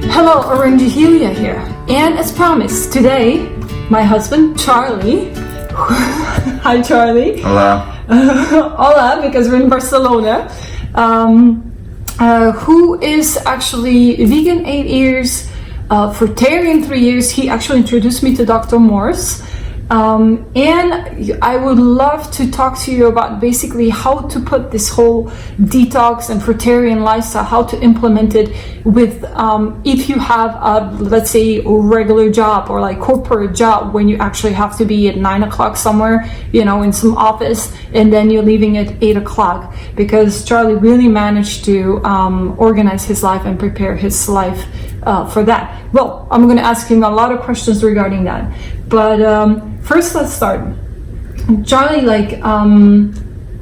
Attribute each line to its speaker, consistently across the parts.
Speaker 1: Hello, Orangehelia here, and as promised, today, my husband, Charlie, hi Charlie.
Speaker 2: Hola.
Speaker 1: Hola, because we're in Barcelona, who is actually vegan 8 years, Fruitarian 3 years. He actually introduced me to Dr. Morse. And I would love to talk to you about basically how to put this whole detox and fruitarian lifestyle, how to implement it with, if you have a, let's say, regular job or like corporate job when you actually have to be at 9 o'clock somewhere, you know, in some office, and then you're leaving at 8 o'clock, because Charlie really managed to organize his life and prepare his life for that. Well, I'm going to ask him a lot of questions regarding that, but first let's start. Charlie,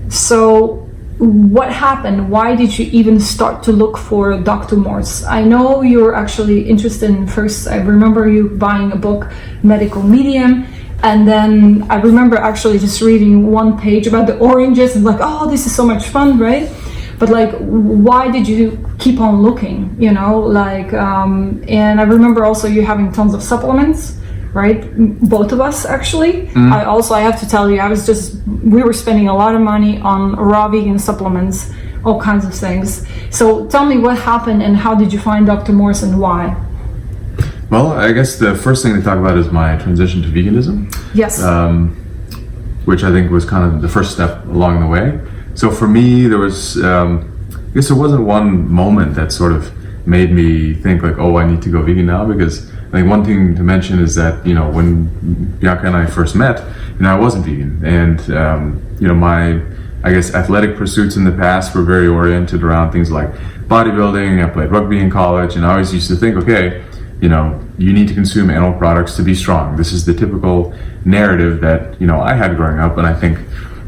Speaker 1: so what happened? Why did you even start to look for Dr. Morse? I know you're actually interested in first, I remember you buying a book, Medical Medium, and then I remember actually just reading one page about the oranges and like, oh, this is so much fun, right? But like, why did you keep on looking, you know, like, and I remember also you having tons of supplements, right? Both of us actually. I have to tell you, we were spending a lot of money on raw vegan supplements, all kinds of things. So tell me what happened and how did you find Dr. Morse and why?
Speaker 2: Well, I guess the first thing to talk about is my transition to veganism.
Speaker 1: Yes.
Speaker 2: Which I think was kind of the first step along the way. So for me, there was, I guess there wasn't one moment that sort of made me think like, oh, I need to go vegan now, because I think one thing to mention is that, you know, when Bianca and I first met, you know, I wasn't vegan, and you know, my, I guess, athletic pursuits in the past were very oriented around things like bodybuilding. I played rugby in college, and I always used to think, okay, you know, you need to consume animal products to be strong. This is the typical narrative that, you know, I had growing up, and I think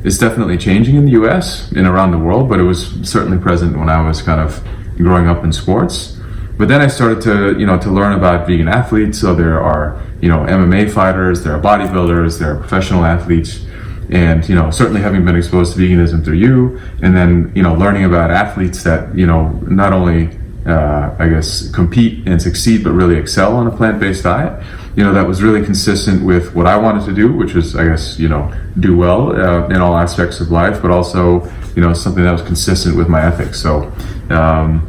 Speaker 2: it's definitely changing in the US and around the world, but it was certainly present when I was kind of growing up in sports. But then I started to, you know, to learn about vegan athletes. So there are, you know, MMA fighters, there are bodybuilders, there are professional athletes, and, you know, certainly having been exposed to veganism through you, and then, you know, learning about athletes that, you know, not only, I guess, compete and succeed, but really excel on a plant-based diet. You know, that was really consistent with what I wanted to do, which was, I guess, you know, do well in all aspects of life, but also, you know, something that was consistent with my ethics. So,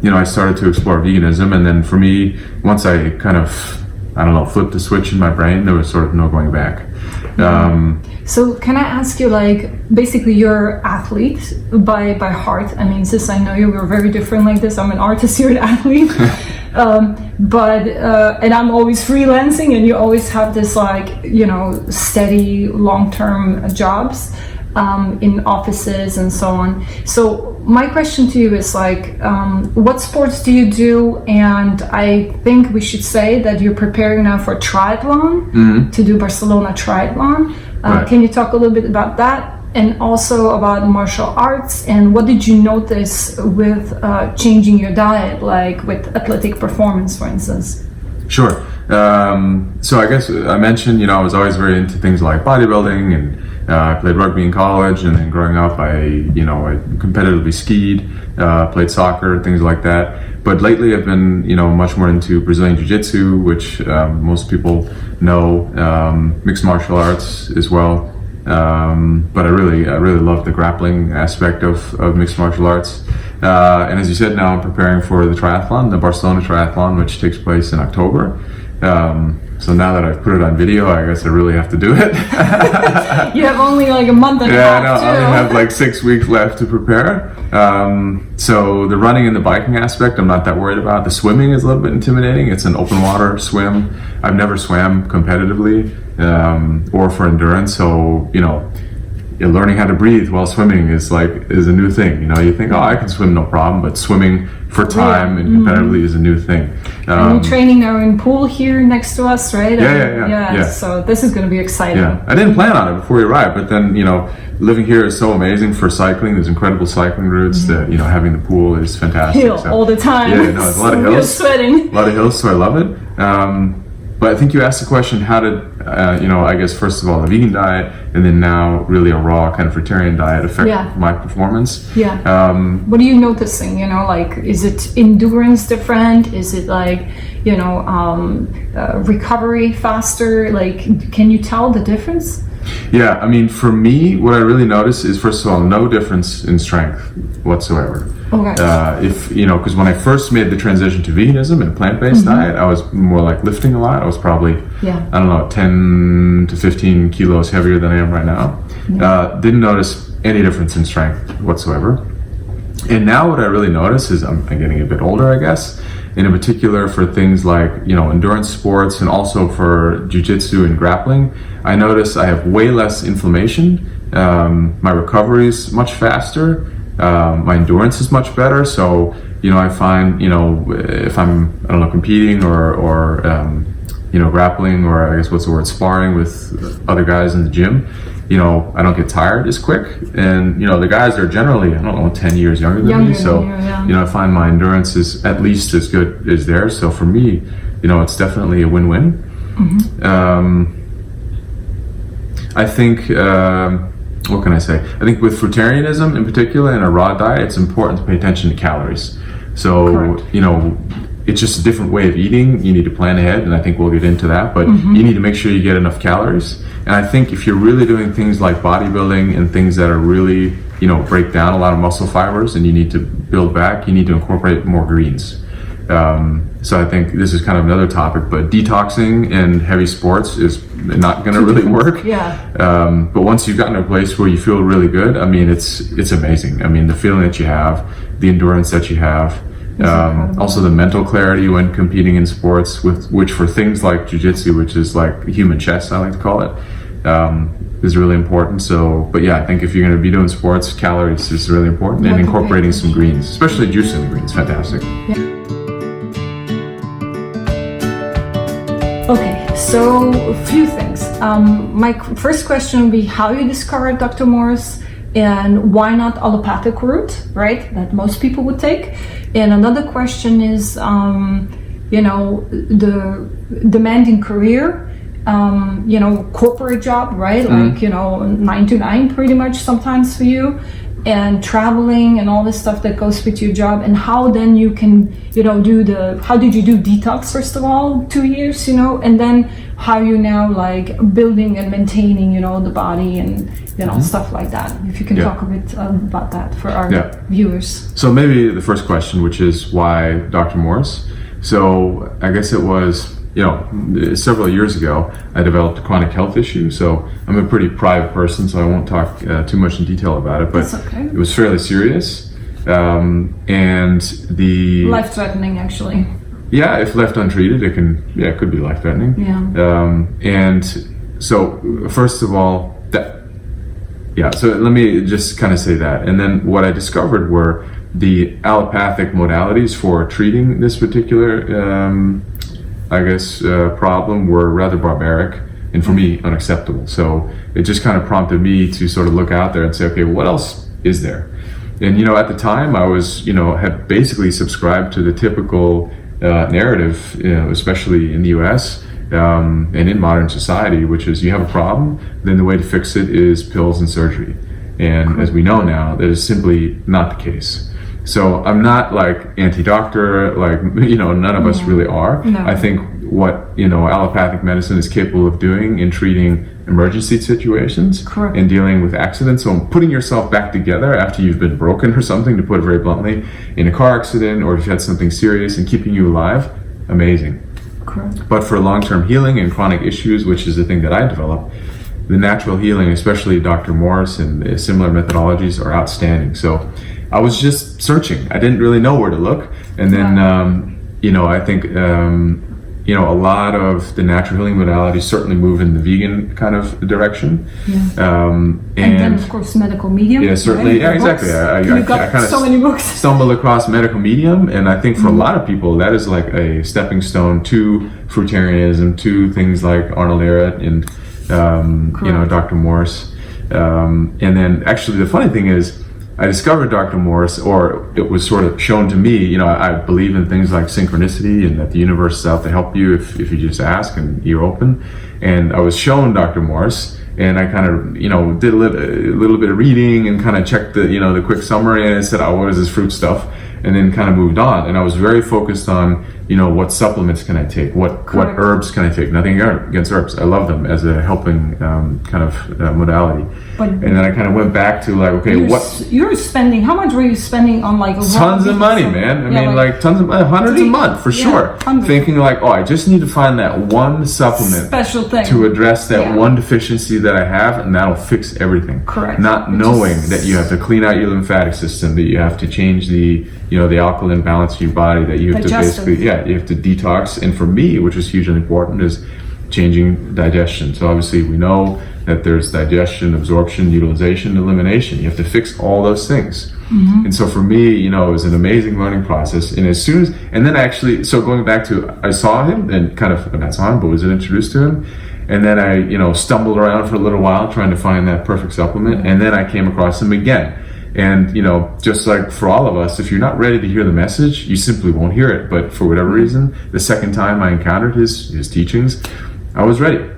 Speaker 2: you know, I started to explore veganism, and then for me, once I kind of, I don't know, flipped the switch in my brain, there was sort of no going back.
Speaker 1: So can I ask you, like, basically you're an athlete by heart. I mean, since I know you, we're very different like this. I'm an artist, you're an athlete. And I'm always freelancing, and you always have this, like, you know, steady long-term jobs in offices and so on. So my question to you is like, what sports do you do? And I think we should say that you're preparing now for triathlon, to do Barcelona triathlon.
Speaker 2: Right.
Speaker 1: Can you talk a little bit about that, and also about martial arts, and what did you notice with changing your diet, like with athletic performance, for instance?
Speaker 2: Sure. So I guess I mentioned, you know, I was always very into things like bodybuilding, and I played rugby in college, and then growing up, I competitively skied, played soccer, things like that. But lately I've been, you know, much more into Brazilian Jiu-Jitsu, which most people know, mixed martial arts as well. But I really love the grappling aspect of mixed martial arts. And as you said, now I'm preparing for the triathlon, the Barcelona triathlon, which takes place in October. So now that I've put it on video, I guess I really have to do it.
Speaker 1: You have only like a month and a half.
Speaker 2: Yeah, I only have like 6 weeks left to prepare. So the running and the biking aspect, I'm not that worried about. The swimming is a little bit intimidating. It's an open water swim. I've never swam competitively or for endurance. So, you know, learning how to breathe while swimming is a new thing. You know, you think, oh, I can swim no problem, but swimming for time and competitively is a new thing.
Speaker 1: And you're training now in pool here next to us, right?
Speaker 2: Yeah.
Speaker 1: So this is going to be exciting.
Speaker 2: Yeah, I didn't plan on it before we arrived, but then, you know, living here is so amazing for cycling. There's incredible cycling routes. That, you know, having the pool is fantastic.
Speaker 1: Hill all the time.
Speaker 2: Yeah, no, it's a lot of hills.
Speaker 1: You're sweating.
Speaker 2: A lot of hills, so I love it. But I think you asked the question, how did I guess first of all a vegan diet, and then now really a raw kind of fruitarian diet affect my performance.
Speaker 1: Yeah. What are you noticing? Like, is it endurance different? Is it like, recovery faster? Like, can you tell the difference?
Speaker 2: Yeah, I mean, for me, what I really notice is, first of all, no difference in strength whatsoever.
Speaker 1: Okay.
Speaker 2: Because when I first made the transition to veganism and plant-based diet, I was more like lifting a lot. I was probably, 10 to 15 kilos heavier than I am right now. Didn't notice any difference in strength whatsoever. And now what I really notice is I'm getting a bit older, I guess. And in particular for things like, endurance sports and also for jiu-jitsu and grappling, I notice I have way less inflammation. My recovery is much faster. My endurance is much better. So, I find, if I'm, competing or grappling, or I guess what's the word, sparring with other guys in the gym, I don't get tired as quick. And, the guys are generally, 10 years younger than me. So, I find my endurance is at least as good as theirs. So for me, it's definitely a win-win. I think, what can I say? I think with fruitarianism in particular and a raw diet, it's important to pay attention to calories. So, correct. It's just a different way of eating. You need to plan ahead, and I think we'll get into that, but you need to make sure you get enough calories. And I think if you're really doing things like bodybuilding and things that are really, break down a lot of muscle fibers and you need to build back, you need to incorporate more greens. So I think this is kind of another topic, but detoxing and heavy sports is not going to really work. But once you've gotten to a place where you feel really good, I mean, it's amazing. I mean, the feeling that you have, the endurance that you have, also the mental clarity when competing in sports, which for things like jiu-jitsu, which is like human chess, I like to call it, is really important. So, but yeah, I think if you're going to be doing sports, calories is really important, and incorporating some greens, especially juicing the greens, fantastic.
Speaker 1: Okay, so a few things. My first question would be how you discovered Dr. Morse, and why not allopathic route, right? That most people would take. And another question is, the demanding career, corporate job, right? Like, 9 to 9 pretty much sometimes for you, and traveling and all this stuff that goes with your job, and how then you can, how did you do detox first of all, 2 years, and then how you now like building and maintaining, the body and, stuff like that. If you can talk a bit about that for our viewers.
Speaker 2: So maybe the first question, which is why Dr. Morse? So I guess it was, several years ago, I developed a chronic health issue. So I'm a pretty private person, so I won't talk too much in detail about it, but it was fairly serious. And the...
Speaker 1: life-threatening, actually.
Speaker 2: Yeah, if left untreated, it could be life-threatening. And so first of all, so let me just kind of say that. And then what I discovered were the allopathic modalities for treating this particular problem were rather barbaric and for me unacceptable. So it just kind of prompted me to sort of look out there and say, okay, what else is there? And at the time I was, had basically subscribed to the typical narrative, especially in the US and in modern society, which is you have a problem, then the way to fix it is pills and surgery. And as we know now, that is simply not the case. So I'm not like anti-doctor, like, none of us really are. No. I think what, allopathic medicine is capable of doing in treating emergency situations and dealing with accidents. So putting yourself back together after you've been broken or something, to put it very bluntly, in a car accident, or if you had something serious and keeping you alive, amazing. Correct. But for long-term healing and chronic issues, which is the thing that I developed, the natural healing, especially Dr. Morse and similar methodologies, are outstanding. So I was just searching. I didn't really know where to look. And then, I think, a lot of the natural healing modalities certainly move in the vegan kind of direction. And
Speaker 1: then, of course, medical medium.
Speaker 2: Yeah, certainly. Right? Yeah, exactly. I kind of
Speaker 1: so many books.
Speaker 2: Stumbled across medical medium. And I think for a lot of people, that is like a stepping stone to fruitarianism, to things like Arnold Ehret and, Dr. Morse. And then actually the funny thing is, I discovered Dr. Morse, or it was sort of shown to me, you know, I believe in things like synchronicity and that the universe is out to help you if you just ask and you're open. And I was shown Dr. Morse, and I kind of, you know, did a little bit of reading and kind of checked the, you know, the quick summary, and I said, oh, what is this fruit stuff? And then kind of moved on. And I was very focused on, you know, what supplements can I take? What herbs can I take? Nothing against herbs. I love them as a helping kind of modality. And then I kind of went back to like, okay,
Speaker 1: you're spending, how much were you spending on like
Speaker 2: tons of money, man. I mean, like tons of hundreds a month for sure. Thinking like, oh, I just need to find that one supplement
Speaker 1: special thing
Speaker 2: to address that one deficiency that I have, and that'll fix everything.
Speaker 1: Correct.
Speaker 2: Not knowing that you have to clean out your lymphatic system, that you have to change the, you know, the alkaline balance of your body, that you have to basically, you have to detox. And for me, which is hugely important, is changing digestion. So obviously we know that there's digestion, absorption, utilization, elimination. You have to fix all those things. And so for me, you know, it was an amazing learning process. And as soon as, and then actually, so going back to, I saw him and kind of, not saw him, but was introduced to him. And then I, you know, stumbled around for a little while trying to find that perfect supplement. And then I came across him again. And, you know, just like for all of us, if you're not ready to hear the message, you simply won't hear it. But for whatever reason, the second time I encountered his teachings, I was ready.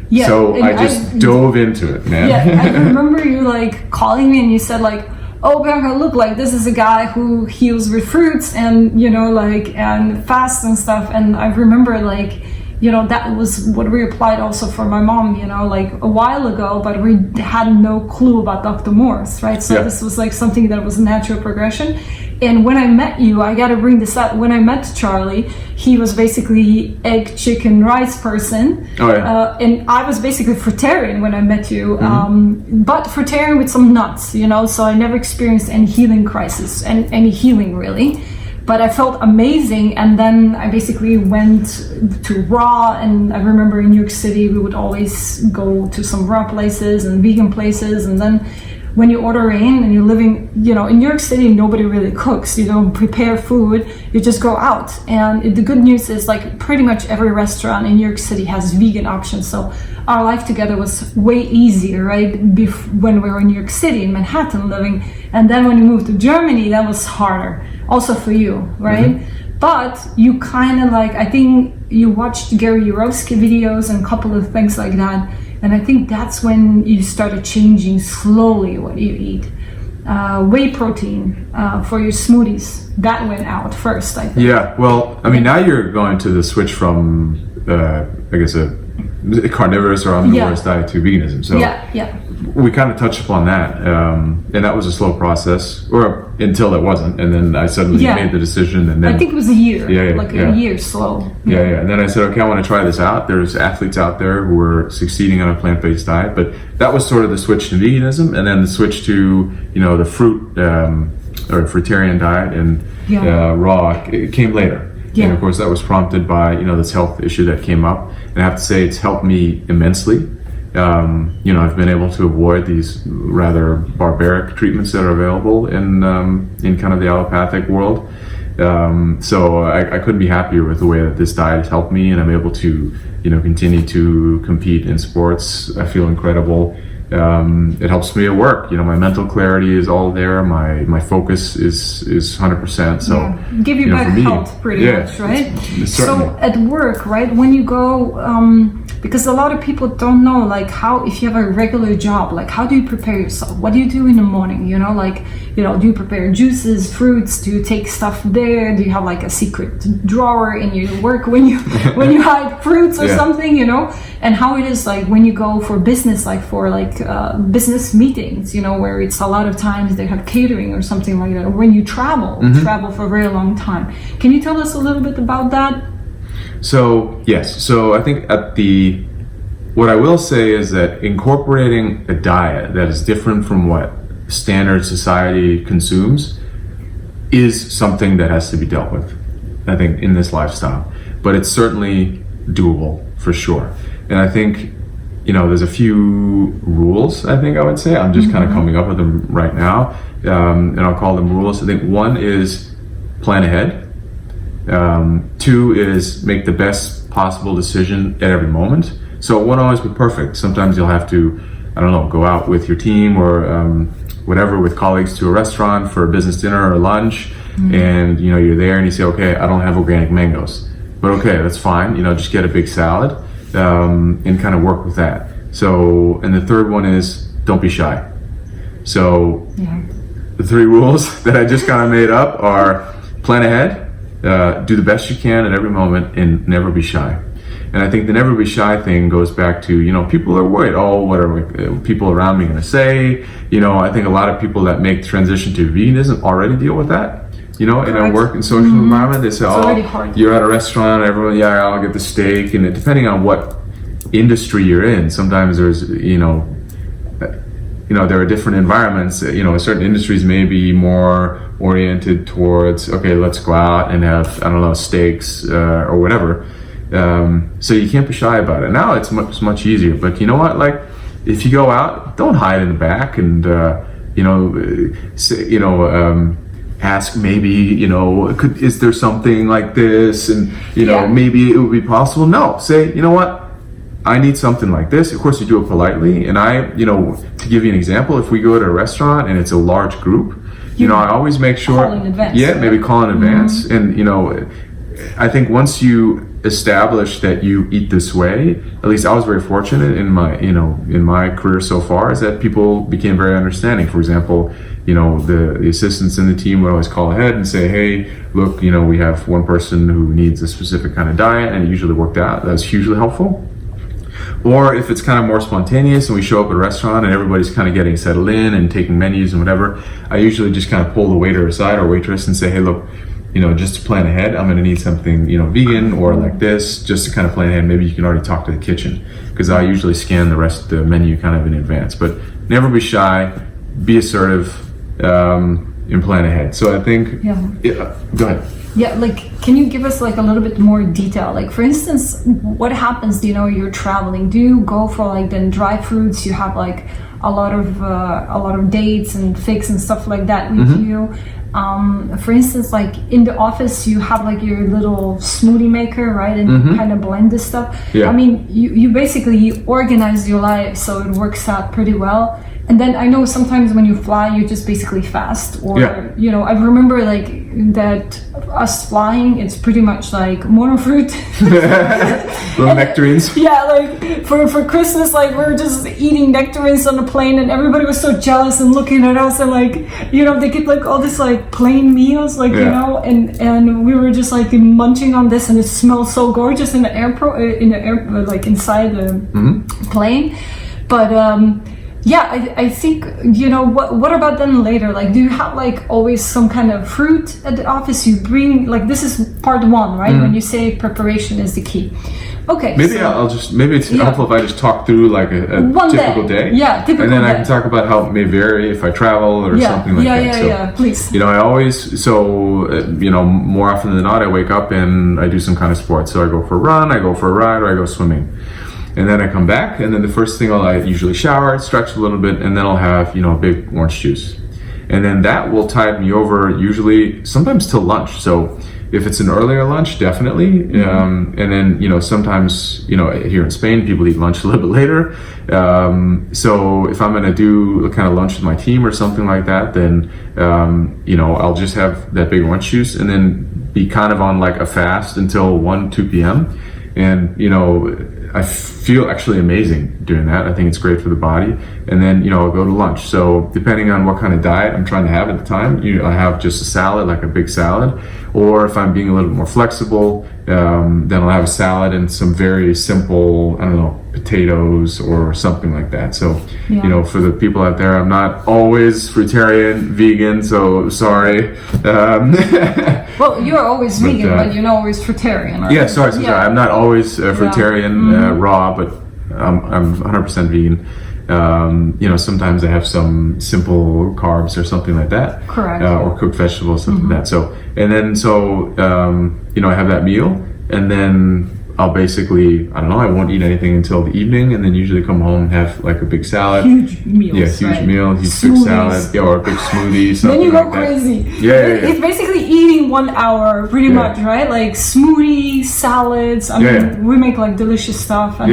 Speaker 1: Yeah,
Speaker 2: so I just dove into it, man.
Speaker 1: Yeah, I remember you like calling me and you said like, oh, Bianca, look, like this is a guy who heals with fruits and, you know, like, and fast and stuff. And I remember like, you know, that was what we applied also for my mom, you know, like a while ago, but we had no clue about Dr. Morse, right? So this was like something that was a natural progression. And when I met you, I got to bring this up. When I met Charlie, he was basically egg, chicken, rice person. Oh, yeah. And I was basically fruitarian when I met you, but fruitarian with some nuts, you know, so I never experienced any healing crisis and any healing really. But I felt amazing, and then I basically went to raw, and I remember in New York City we would always go to some raw places and vegan places, and then when you order in and you're living, you know, in New York City nobody really cooks, you don't prepare food, you just go out. And the good news is like pretty much every restaurant in New York City has vegan options, so our life together was way easier, right, when we were in New York City, in Manhattan living. And then when we moved to Germany, that was harder, also for you, right? But you kind of like, I think you watched Gary Yourofsky videos and a couple of things like that, and I think that's when you started changing slowly what you eat. Whey protein for your smoothies, that went out first, I think.
Speaker 2: Yeah, well, I mean, now you're going to the switch from, I guess, a carnivorous or omnivorous diet to veganism. So we kind of touched upon that, and that was a slow process, or until it wasn't, and then I suddenly made the decision. And then
Speaker 1: I think it was a year, a year slow.
Speaker 2: And then I said, okay, I want to try this out. There's athletes out there who are succeeding on a plant-based diet, but that was sort of the switch to veganism, and then the switch to, you know, the fruit or fruitarian diet and raw. It came later. And of course that was prompted by, you know, this health issue that came up. And I have to say it's helped me immensely. You know, I've been able to avoid these rather barbaric treatments that are available in kind of the allopathic world. So I couldn't be happier with the way that this diet has helped me, and I'm able to, you know, continue to compete in sports. I feel incredible. It helps me at work. You know, my mental clarity is all there. My focus is 100%. So
Speaker 1: give you back health pretty much, right? So at work, right, when you go, because a lot of people don't know, like, how, if you have a regular job, like, how do you prepare yourself? What do you do in the morning? You know, like, you know, do you prepare juices, fruits? Do you take stuff there? Do you have like a secret drawer in your work when you hide fruits or something? You know, and how it is like when you go for business, like for like business meetings, you know, where it's a lot of times they have catering or something like that. Or when you travel for a very long time. Can you tell us a little bit about that?
Speaker 2: So yes, so I think what I will say is that incorporating a diet that is different from what standard society consumes is something that has to be dealt with, I think, in this lifestyle. But it's certainly doable for sure. And I think, you know, there's a few rules, I think I would say. I'm just kind of coming up with them right now. And I'll call them rules. I think one is plan ahead. Two is make the best possible decision at every moment. So it won't always be perfect. Sometimes you'll have to, I don't know, go out with your team or whatever with colleagues to a restaurant for a business dinner or lunch, and you're there and you say, okay, I don't have organic mangoes, but okay, that's fine. Just get a big salad and kind of work with that. So, and the third one is don't be shy. So the 3 rules that I just kind of made up are plan ahead, do the best you can at every moment, and never be shy. And I think the never be shy thing goes back to, people are worried, what are people around me going to say? I think a lot of people that make the transition to veganism already deal with that. In a work and social environment, they say, you're at a restaurant, everyone, I'll get the steak. And depending on what industry you're in, sometimes there's, there are different environments. Certain industries may be more oriented towards, okay, let's go out and have, steaks or whatever. So you can't be shy about it. Now it's much easier. But you know what? Like, if you go out, don't hide in the back and ask maybe is there something like this, and maybe it would be possible. No, say, you know what? I need something like this. Of course, you do it politely. And to give you an example, if we go to a restaurant and it's a large group, I always make sure.
Speaker 1: Call in advance.
Speaker 2: Yeah, maybe call in advance. And I think once you establish that you eat this way, at least I was very fortunate in my career so far, is that people became very understanding. For example, the assistants in the team would always call ahead and say, hey, look, we have one person who needs a specific kind of diet, and it usually worked out. That was hugely helpful. Or if it's kind of more spontaneous and we show up at a restaurant and everybody's kind of getting settled in and taking menus and whatever, I usually just kind of pull the waiter aside or waitress and say, hey, look, just to plan ahead, I'm going to need something, vegan or like this, just to kind of plan ahead. Maybe you can already talk to the kitchen, because I usually scan the rest of the menu kind of in advance. But never be shy, be assertive, and plan ahead. So I think, go ahead.
Speaker 1: Yeah, can you give us a little bit more detail? For instance, what happens, you're traveling? Do you go for then dry fruits? You have a lot of dates and figs and stuff like that with you. For instance, in the office, you have your little smoothie maker, right? And you kind of blend this stuff.
Speaker 2: Yeah.
Speaker 1: I mean, you basically organize your life so it works out pretty well. And then I know sometimes when you fly, you just basically fast. Or, I remember that us flying, it's pretty much monofruit.
Speaker 2: Little nectarines.
Speaker 1: Yeah, for Christmas, we were just eating nectarines on the plane, and everybody was so jealous and looking at us, and they get all this plain meals, and we were just munching on this, and it smelled so gorgeous in the inside the plane. But I think, what about then later? Do you have always some kind of fruit at the office you bring? This is part 1, right? When you say preparation is the key. Okay.
Speaker 2: Maybe maybe it's helpful if I just talk through a typical day.
Speaker 1: Yeah, typical
Speaker 2: and then
Speaker 1: day.
Speaker 2: I can talk about how it may vary if I travel or something like that.
Speaker 1: Yeah, please.
Speaker 2: I always, more often than not, I wake up and I do some kind of sport. So I go for a run, I go for a ride, or I go swimming. And then I come back, and then the first thing I usually shower, stretch a little bit, and then I'll have, a big orange juice. And then that will tide me over usually sometimes till lunch. So if it's an earlier lunch, definitely. And then, sometimes, here in Spain, people eat lunch a little bit later. So if I'm going to do a kind of lunch with my team or something like that, then, I'll just have that big orange juice and then be kind of on a fast until 1, 2 p.m. And, I feel actually amazing doing that. I think it's great for the body. And then, I'll go to lunch. So depending on what kind of diet I'm trying to have at the time, I have just a salad, a big salad. Or if I'm being a little bit more flexible, then I'll have a salad and some very simple, potatoes or something like that. So, for the people out there, I'm not always fruitarian, vegan, so sorry.
Speaker 1: Well, you're always vegan, but you're not always fruitarian, right?
Speaker 2: Yeah, sorry. I'm not always fruitarian raw, but I'm 100% vegan. Sometimes I have some simple carbs or something like that.
Speaker 1: Correct.
Speaker 2: Or cooked vegetables, something like that. So, I have that meal, and then I'll basically, I don't know, I won't eat anything until the evening, and then usually come home and have like a big salad.
Speaker 1: Huge meals.
Speaker 2: Yeah, huge
Speaker 1: right?
Speaker 2: meal, huge big
Speaker 1: Smoothies.
Speaker 2: salad, yeah, or a big smoothie, something
Speaker 1: Then you go
Speaker 2: like that.
Speaker 1: crazy.
Speaker 2: Yeah.
Speaker 1: It's basically eating 1 hour, pretty much, right? Like smoothies, salads. I mean, we make like delicious stuff. And,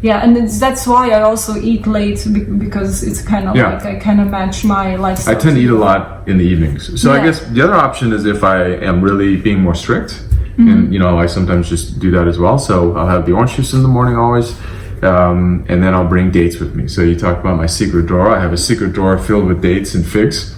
Speaker 1: yeah, and that's why I also eat late, because it's kind of like I kind of match my lifestyle.
Speaker 2: I tend to eat a lot in the evenings. So I guess the other option is if I am really being more strict, and you know, I sometimes just do that as well. So I'll have the orange juice in the morning always, and then I'll bring dates with me. So you talk about my secret drawer. I have a secret drawer filled with dates and figs.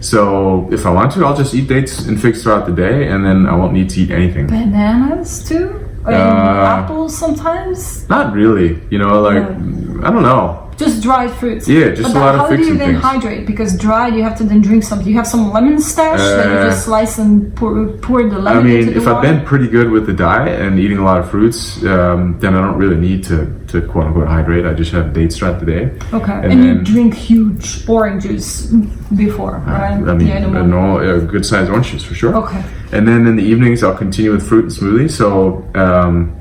Speaker 2: So if I want to, I'll just eat dates and figs throughout the day, and then I won't need to eat anything.
Speaker 1: Bananas too? And apples sometimes?
Speaker 2: Not really. You know, like, I don't know.
Speaker 1: Just dried fruits.
Speaker 2: Yeah, just a lot of figs and things.
Speaker 1: How do you then hydrate? Because dried, you have to then drink something. You have some lemon stash that you just slice and pour the lemon into the
Speaker 2: if
Speaker 1: water.
Speaker 2: I've been pretty good with the diet and eating a lot of fruits, then I don't really need to quote unquote hydrate. I just have dates throughout the day.
Speaker 1: Okay, and you drink huge orange juice before, right?
Speaker 2: I mean, a good sized orange juice for sure.
Speaker 1: Okay.
Speaker 2: And then in the evenings, I'll continue with fruit and smoothies. So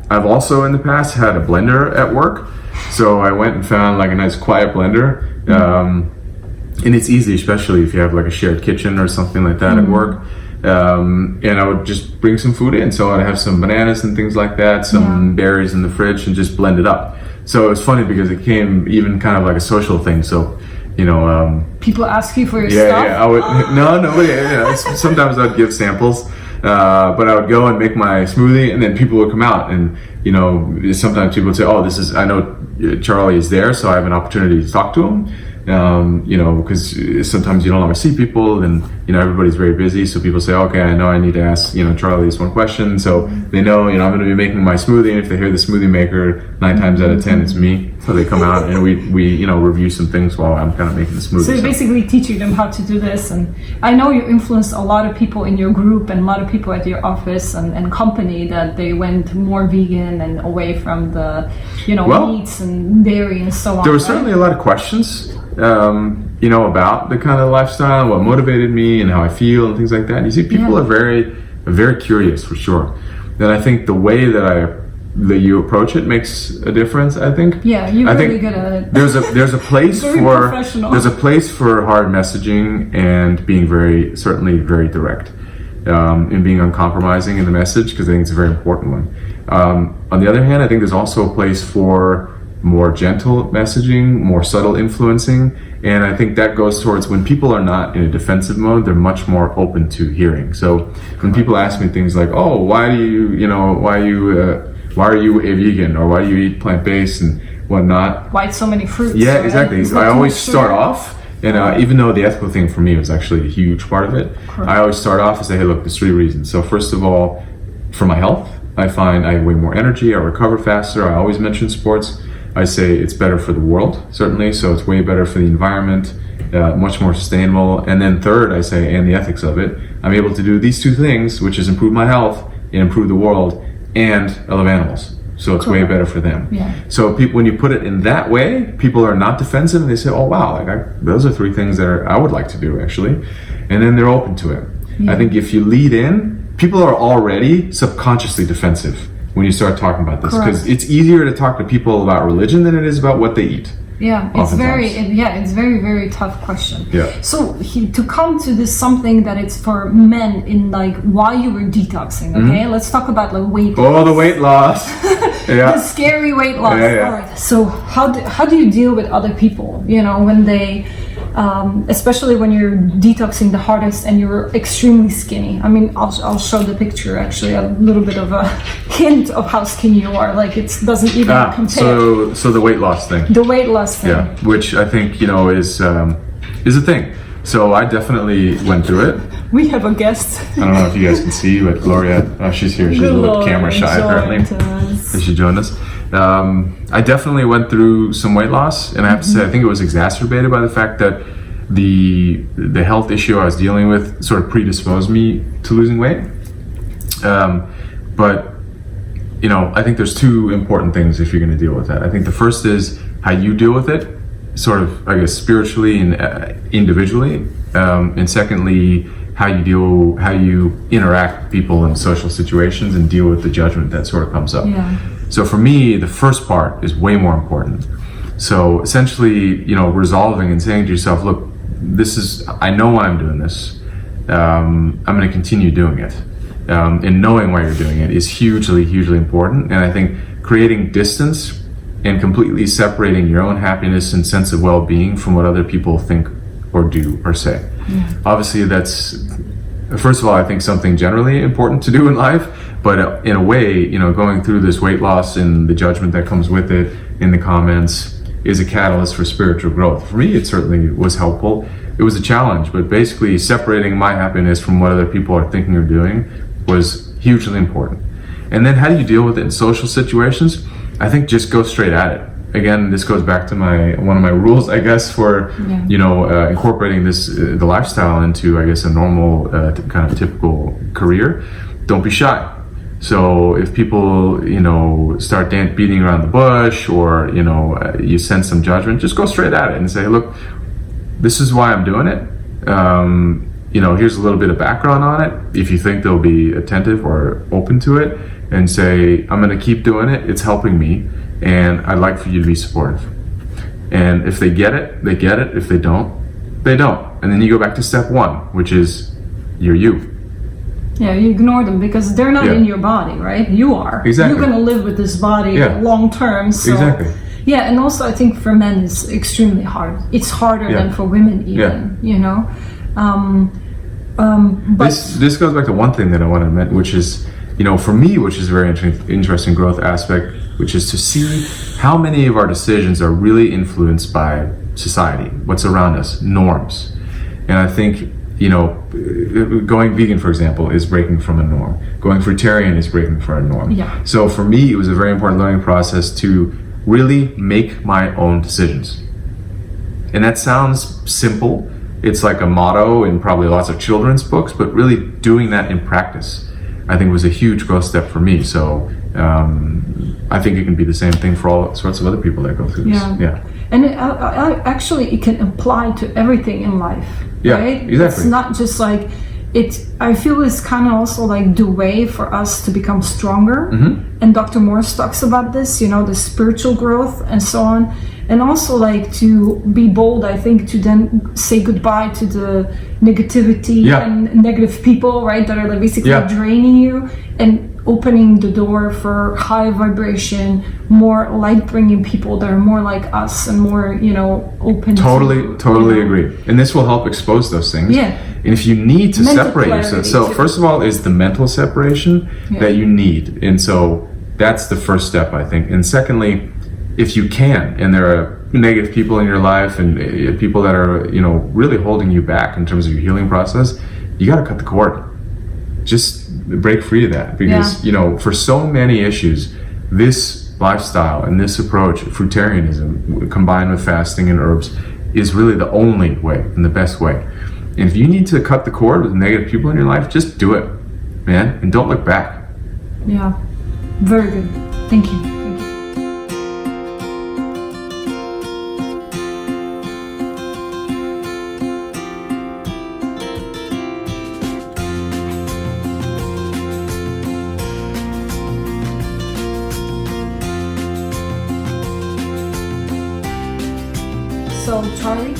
Speaker 2: I've also in the past had a blender at work. So I went and found like a nice quiet blender. And it's easy, especially if you have like a shared kitchen or something like that at work. And I would just bring some food in. So I'd have some bananas and things like that, some berries in the fridge, and just blend it up. So it was funny because it came even kind of like a social thing. So, you know,
Speaker 1: people ask you for your stuff?
Speaker 2: Yeah, I would. Nobody. Sometimes I'd give samples, but I would go and make my smoothie, and then people would come out, and you know, sometimes people would say, "Oh, I know Charlie is there, so I have an opportunity to talk to him." You know, because sometimes you don't always see people, and you know, everybody's very busy. So people say, "Okay, I know I need to ask, you know, Charlie this one question." So they know, you know, I'm going to be making my smoothie, and if they hear the smoothie maker, 9 times out of 10, it's me. So they come out, and we you know, review some things while I'm kind of making the smoothie.
Speaker 1: So you're basically teaching them how to do this, and I know you influenced a lot of people in your group and a lot of people at your office and company that they went more vegan and away from the, you know, meats and dairy and so on.
Speaker 2: There were certainly a lot of questions. You know, about the kind of lifestyle, what motivated me, and how I feel, and things like that. You see, people are very curious for sure. And I think the way that you approach it makes a difference. I think. Yeah, you're really good at it. There's a place there's a place for hard messaging and being certainly very direct, and being uncompromising in the message, because I think it's a very important one. On the other hand, I think there's also a place for more gentle messaging, more subtle influencing, and I think that goes towards when people are not in a defensive mode, they're much more open to hearing. So when people ask me things like, "Oh, why are you a vegan?" or "Why do you eat plant-based?" and whatnot.
Speaker 1: Why so many fruits?
Speaker 2: Yeah, right? Exactly. I always start off, and even though the ethical thing for me was actually a huge part of it, I always start off and say, "Hey, look, there's 3 reasons." So first of all, for my health, I find I have way more energy, I recover faster. I always mention sports. I say it's better for the world, certainly, so it's way better for the environment, much more sustainable. And then third, I say, and the ethics of it, I'm able to do these 2 things, which is improve my health and improve the world, and I love animals, so it's way better for them. Yeah. So when you put it in that way, people are not defensive, and they say, "Oh wow, those are 3 things that I would like to do, actually," and then they're open to it. Yeah. I think if you lead in, people are already subconsciously defensive when you start talking about this, because it's easier to talk to people about religion than it is about what they eat.
Speaker 1: Yeah, it's very tough question.
Speaker 2: Yeah.
Speaker 1: So to come to this something that it's for men in like while you were detoxing, okay? Let's talk about like weight loss.
Speaker 2: Oh, the weight loss.
Speaker 1: The scary weight loss.
Speaker 2: Yeah.
Speaker 1: All right. So how do you deal with other people? You know, when they, especially when you're detoxing the hardest and you're extremely skinny. I mean, I'll show the picture actually, a little bit of a hint of how skinny you are. Like it doesn't even compare.
Speaker 2: So the weight loss thing.
Speaker 1: The weight loss thing.
Speaker 2: Yeah, which I think, you know, is a thing. So I definitely went through it.
Speaker 1: We have a guest.
Speaker 2: I don't know if you guys can see, but Gloria, she's here. She's a little camera shy apparently. She joined us. I definitely went through some weight loss, and I have to say, I think it was exacerbated by the fact that the health issue I was dealing with sort of predisposed me to losing weight. But you know, I think there's 2 important things if you're going to deal with that. I think the first is how you deal with it, sort of, I guess, spiritually and individually, and secondly, how you interact with people in social situations and deal with the judgment that sort of comes up.
Speaker 1: Yeah.
Speaker 2: So for me, the first part is way more important. So essentially, resolving and saying to yourself, look, I know why I'm doing this. I'm going to continue doing it. And knowing why you're doing it is hugely, hugely important. And I think creating distance and completely separating your own happiness and sense of well-being from what other people think or do or say. Yeah. Obviously, that's, first of all, I think something generally important to do in life, but in a way, going through this weight loss and the judgment that comes with it in the comments is a catalyst for spiritual growth. For me, it certainly was helpful. It was a challenge, but basically separating my happiness from what other people are thinking or doing was hugely important. And then how do you deal with it in social situations? I think just go straight at it. Again, this goes back to one of my rules, I guess, for incorporating the lifestyle into, I guess, a normal kind of typical career. Don't be shy. So if people, start beating around the bush, or you sense some judgment, just go straight at it and say, look, this is why I'm doing it. Here's a little bit of background on it. If you think they'll be attentive or open to it, and say, I'm going to keep doing it. It's helping me. And I'd like for you to be supportive. And if they get it, they get it. If they don't, they don't. And then you go back to step one, which is you're you.
Speaker 1: Yeah, you ignore them because they're not in your body, right? You are.
Speaker 2: Exactly.
Speaker 1: You're going to live with this body long term. So. Exactly. Yeah, and also I think for men it's extremely hard. It's harder than for women even, But
Speaker 2: this goes back to one thing that I want to mention, which is, for me, which is a very interesting growth aspect, which is to see how many of our decisions are really influenced by society, what's around us, norms. And I think, going vegan, for example, is breaking from a norm. Going fruitarian is breaking from a norm.
Speaker 1: Yeah.
Speaker 2: So for me, it was a very important learning process to really make my own decisions. And that sounds simple. It's like a motto in probably lots of children's books, but really doing that in practice, I think, was a huge growth step for me. So I think it can be the same thing for all sorts of other people that go through this. Yeah.
Speaker 1: And actually, it can apply to everything in life.
Speaker 2: Yeah,
Speaker 1: right?
Speaker 2: Exactly.
Speaker 1: It's not just like I feel it's kind of also like the way for us to become stronger. Mm-hmm. And Dr. Morse talks about this, the spiritual growth and so on. And also like to be bold, I think, to then say goodbye to the negativity and negative people, right? That are like basically draining you, and opening the door for high vibration, more light bringing people that are more like us and more, open.
Speaker 2: Totally agree. And this will help expose those things. Yeah. And if you need to separate yourself, so first of all is the mental separation that you need. And so that's the first step, I think. And secondly, if you can, and there are negative people in your life and people that are, really holding you back in terms of your healing process, you got to cut the cord. Just break free of that, because, for so many issues, this lifestyle and this approach, fruitarianism, combined with fasting and herbs, is really the only way and the best way. And if you need to cut the cord with negative people in your life, just do it, man, and don't look back.
Speaker 1: Yeah, very good. Thank you. So Charlie,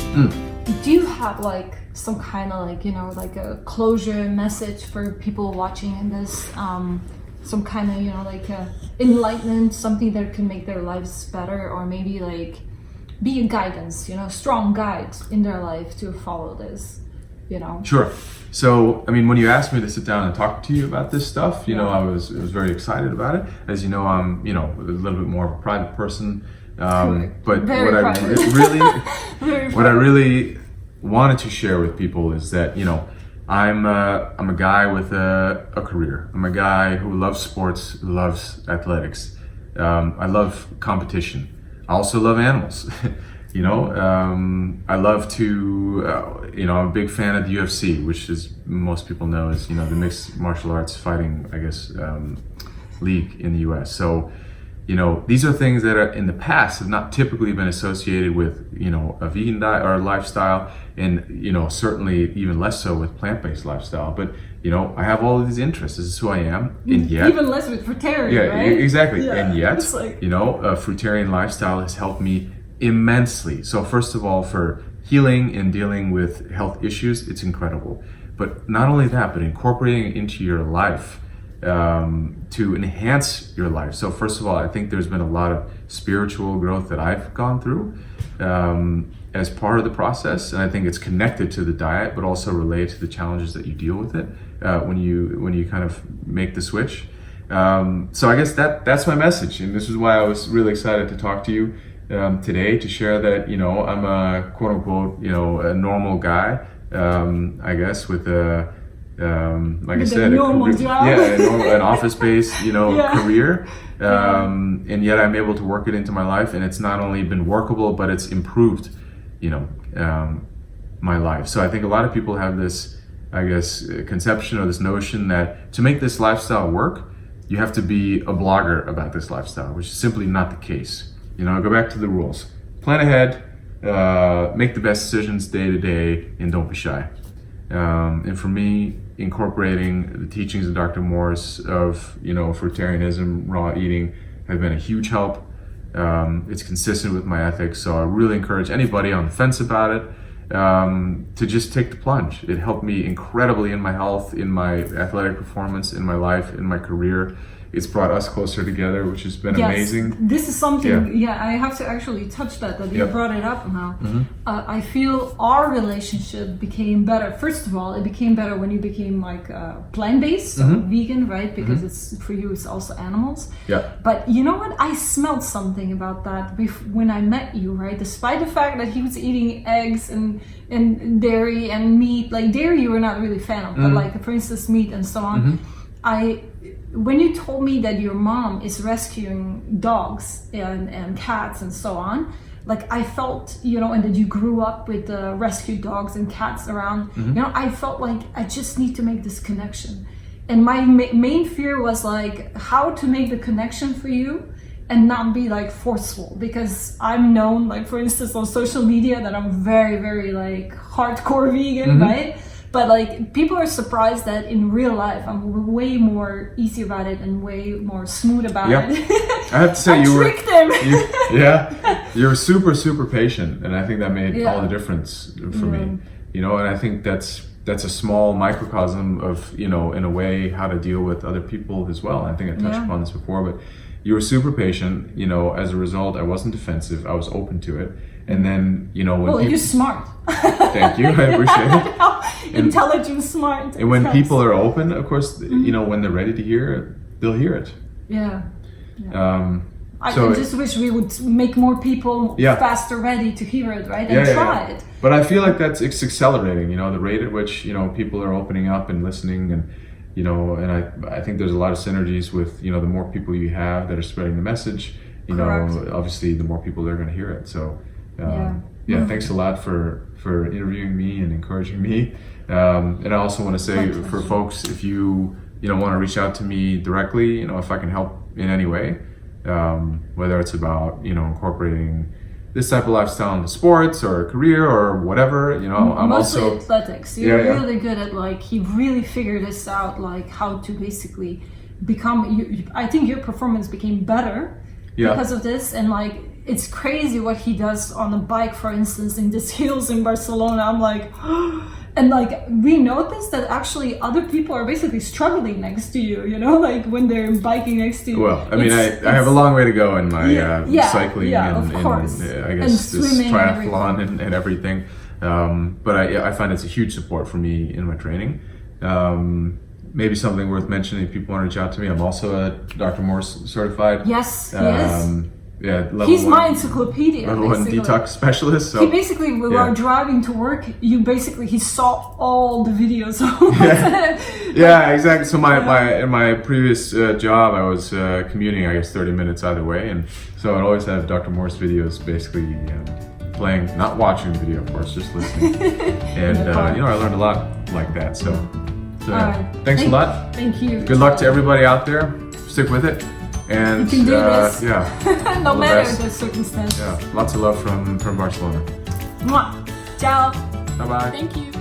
Speaker 1: do you have like some kind of like a closure message for people watching in this, some kind of like enlightenment, something that can make their lives better, or maybe like be a guidance, strong guide in their life to follow this,
Speaker 2: Sure. So, I mean, when you asked me to sit down and talk to you about this stuff, I was very excited about it. As you know, I'm, a little bit more of a private person. But what I really wanted to share with people is that, I'm a guy with a career. I'm a guy who loves sports, loves athletics. I love competition. I also love animals. I love to, I'm a big fan of the UFC, which is, most people know, is, the mixed martial arts fighting, I guess, league in the US. So, these are things that are in the past have not typically been associated with, a vegan diet or lifestyle, and, certainly even less so with plant-based lifestyle. But, I have all of these interests. This is who I am. And yet,
Speaker 1: even less with fruitarian, right?
Speaker 2: Exactly.
Speaker 1: Yeah.
Speaker 2: And yet,
Speaker 1: It's like,
Speaker 2: a fruitarian lifestyle has helped me immensely. So first of all, for healing and dealing with health issues, it's incredible. But not only that, but incorporating it into your life to enhance your life. So first of all, I think there's been a lot of spiritual growth that I've gone through as part of the process, and I think it's connected to the diet, but also related to the challenges that you deal with it when you kind of make the switch. So I guess that's my message, and this is why I was really excited to talk to you today, to share that I'm a quote unquote a normal guy, I guess, with a like I said, an office-based, career, and yet I'm able to work it into my life, and it's not only been workable, but it's improved, my life. So I think a lot of people have this, I guess, conception or this notion that to make this lifestyle work, you have to be a blogger about this lifestyle, which is simply not the case. Go back to the rules. Plan ahead, make the best decisions day to day, and don't be shy. And for me, incorporating the teachings of Dr. Morse of, fruitarianism, raw eating, have been a huge help. It's consistent with my ethics, so I really encourage anybody on the fence about it to just take the plunge. It helped me incredibly in my health, in my athletic performance, in my life, in my career. It's brought us closer together, which has been amazing.
Speaker 1: This is something, I have to actually touch that you brought it up now.
Speaker 2: Mm-hmm.
Speaker 1: I feel our relationship became better. First of all, it became better when you became like plant-based, so vegan, right? Because it's for you, it's also animals.
Speaker 2: Yeah.
Speaker 1: But you know what? I smelled something about that when I met you, right? Despite the fact that he was eating eggs and dairy and meat, like dairy you were not really a fan of, but like for instance meat and so on. When you told me that your mom is rescuing dogs and cats and so on, like I felt, and that you grew up with rescued dogs and cats around, I felt like I just need to make this connection. And my main fear was like how to make the connection for you and not be like forceful, because I'm known, like for instance on social media, that I'm very, very like hardcore vegan, right? But like people are surprised that in real life I'm way more easy about it and way more smooth about it.
Speaker 2: I have to say
Speaker 1: them.
Speaker 2: you were super, super patient, and I think that made all the difference for me. And I think that's a small microcosm of in a way how to deal with other people as well. I think I touched upon this before, but you were super patient. As a result, I wasn't defensive. I was open to it. And then, when
Speaker 1: you're smart.
Speaker 2: Thank you, I appreciate it.
Speaker 1: Intelligent, smart.
Speaker 2: And when people are open, of course, when they're ready to hear it, they'll hear it.
Speaker 1: Yeah. I
Speaker 2: So
Speaker 1: just wish we would make more people faster ready to hear it, right? And try it.
Speaker 2: But I feel like it's accelerating, the rate at which, people are opening up and listening, and and I think there's a lot of synergies with, the more people you have that are spreading the message, obviously the more people that are going to hear it. So thanks a lot for interviewing me and encouraging me. And I also want to say for folks, if you want to reach out to me directly, if I can help in any way, whether it's about incorporating this type of lifestyle into sports or a career or whatever, I'm
Speaker 1: mostly
Speaker 2: also
Speaker 1: athletics. You're really good at you really figured this out, like how to basically become. I think your performance became better because of this, and it's crazy what he does on a bike, for instance, in these hills in Barcelona. I'm like, and we noticed that actually other people are basically struggling next to you, when they're biking next to you.
Speaker 2: Well, I mean, I have a long way to go in my cycling and I guess this triathlon and everything. But I find it's a huge support for me in my training. Maybe something worth mentioning if people want to reach out to me. I'm also a Dr. Morse certified.
Speaker 1: Yes, yes.
Speaker 2: He's
Speaker 1: my encyclepedia.
Speaker 2: Level 1 detox specialist. So
Speaker 1: he basically, while driving to work, he saw all the videos.
Speaker 2: Exactly. So in my previous job, I was commuting, I guess, 30 minutes either way, and so I'd always have Dr. Morse videos basically playing, not watching the video, of course, just listening. And I learned a lot like that. So
Speaker 1: right.
Speaker 2: Thanks a lot.
Speaker 1: Thank you.
Speaker 2: Good luck to everybody out there. Stick with it. And
Speaker 1: You can do this.
Speaker 2: yeah,
Speaker 1: No
Speaker 2: all the
Speaker 1: matter
Speaker 2: best.
Speaker 1: the circumstance.
Speaker 2: Yeah, lots of love from Barcelona.
Speaker 1: Mwah. Ciao.
Speaker 2: Bye bye.
Speaker 1: Thank you.